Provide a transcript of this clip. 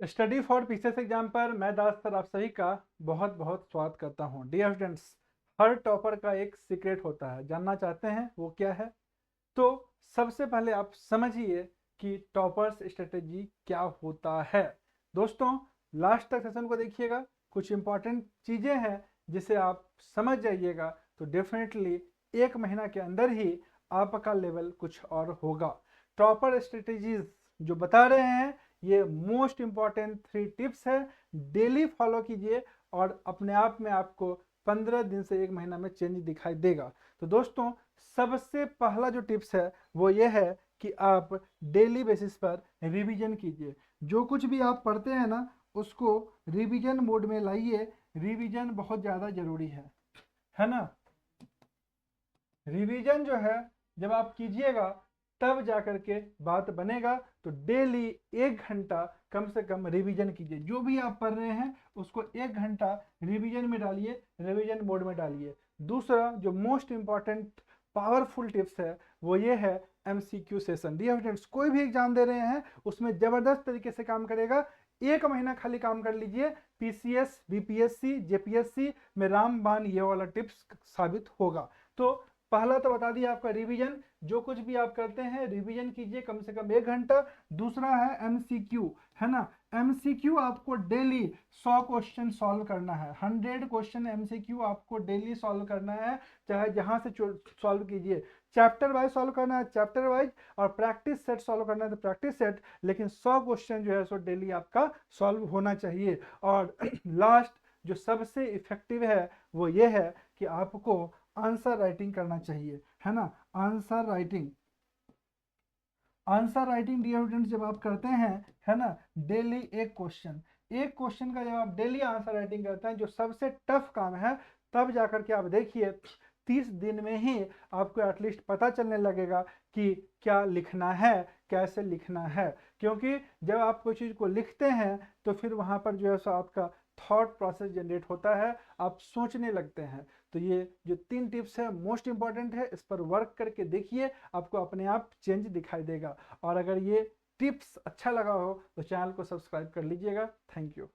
Study for PCS exam पर मैं दास sir आप सभी का बहुत बहुत स्वागत करता हूं। डियर स्टूडेंट्स, हर टॉपर का एक सीक्रेट होता है, जानना चाहते हैं वो क्या है? तो सबसे पहले आप समझिए कि टॉपर्स स्ट्रेटेजी क्या होता है। दोस्तों, लास्ट तक सेशन को देखिएगा, कुछ इंपॉर्टेंट चीज़ें हैं जिसे आप समझ जाइएगा तो डेफिनेटली एक महीना के अंदर ही आपका लेवल कुछ और होगा। टॉपर स्ट्रेटेजीज जो बता रहे हैं ये मोस्ट इंपॉर्टेंट 3 टिप्स है, डेली फॉलो कीजिए और अपने आप में आपको 15 दिन से एक महीना में चेंज दिखाई देगा। तो दोस्तों, सबसे पहला जो टिप्स है वो ये है कि आप डेली बेसिस पर रिवीजन कीजिए। जो कुछ भी आप पढ़ते हैं ना उसको रिवीजन मोड में लाइए। रिवीजन बहुत ज़्यादा जरूरी है ना। रिवीजन जो है जब आप कीजिएगा तब जाकर के बात बनेगा। तो डेली 1 घंटा कम से कम रिवीजन कीजिए। जो भी आप पढ़ रहे हैं उसको 1 घंटा रिवीजन में डालिए, रिवीजन मोड में डालिए। दूसरा जो मोस्ट इंपॉर्टेंट पावरफुल टिप्स है वो ये है एमसीक्यू सेशन। डियर स्टूडेंट्स, कोई भी एग्जाम दे रहे हैं उसमें जबरदस्त तरीके से काम करेगा। एक महीना खाली काम कर लीजिए, पीसीएस, बीपीएससी, जेपीएससी में रामबाण ये वाला टिप्स साबित होगा। तो पहला तो बता दिया आपका रिवीजन, जो कुछ भी आप करते हैं रिवीजन कीजिए कम से कम 1 घंटा। दूसरा है एमसीक्यू, है ना। एमसीक्यू आपको डेली 100 क्वेश्चन सॉल्व करना है। 100 क्वेश्चन एमसीक्यू आपको डेली सॉल्व करना है, चाहे जहां से सॉल्व कीजिए। चैप्टर वाइज सॉल्व करना है चैप्टर वाइज, और प्रैक्टिस सेट सॉल्व करना है तो प्रैक्टिस सेट, लेकिन 100 क्वेश्चन जो है सो डेली आपका सॉल्व होना चाहिए। और लास्ट जो सबसे इफेक्टिव है वो ये है कि आपको आंसर राइटिंग करना चाहिए, है ना। Answer writing, answer writing dear students जब आप करते हैं, है ना, डेली एक क्वेश्चन का जब आप डेली आंसर राइटिंग करते हैं जो सबसे टफ काम है, तब जाकर के आप देखिए 30 दिन में ही आपको एटलीस्ट पता चलने लगेगा कि क्या लिखना है, कैसे लिखना है। क्योंकि जब आप कोई चीज़ को लिखते हैं तो फिर वहाँ पर जो है सो आपका थॉट प्रोसेस जनरेट होता है, आप सोचने लगते हैं। तो ये जो 3 टिप्स है मोस्ट इंपॉर्टेंट है, इस पर वर्क करके देखिए, आपको अपने आप चेंज दिखाई देगा। और अगर ये टिप्स अच्छा लगा हो तो चैनल को सब्सक्राइब कर लीजिएगा। Thank you.